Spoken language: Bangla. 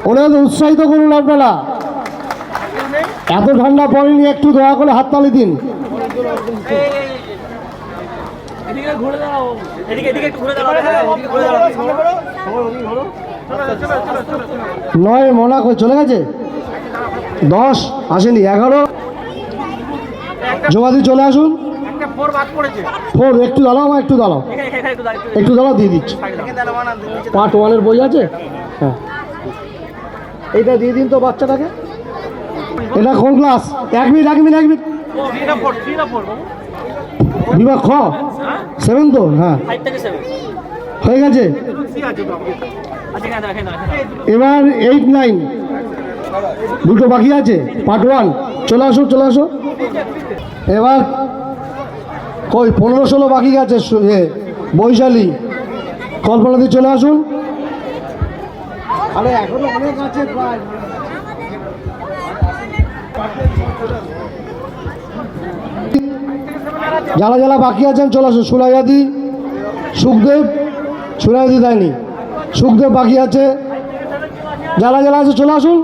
ওনাদের উৎসাহিত করুন আপনারা। এত ঠান্ডা পড়েনি, একটু দয়া করে হাততালি দিন। নয় মনা করে চলে গেছে, 10 আসেনি, 11 জমা দিয়ে চলে আসুন। 4 একটু দাঁড়াও, আমার একটু দাঁড়াও, একটু দাঁড়াও, দিয়ে দিচ্ছি। পার্ট 1-এর বই আছে, হ্যাঁ এইটা দিয়ে দিন তো বাচ্চাটাকে। এটা কোন ক্লাস? 1 minute 1 minute 1 minute. বিভাগ খ 7 তো, হ্যাঁ হয়ে গেছে। এবার 8 9 দুটো বাকি আছে, পার্ট 1। চলে আসো চলে আসো। এবার কই 15 16 বাকি আছে, বৈশালী কল্পনা দিয়ে চলে আসুন। আরে এখনো অনেক আছে প্রায়। যারা যারা বাকি আছেন চলে আসুন। সুলাইয়াদি, সুখদেব, সুলাইয়াদি দেয়নি, সুখদেব বাকি আছে। যারা যারা আছে চলে আসুন।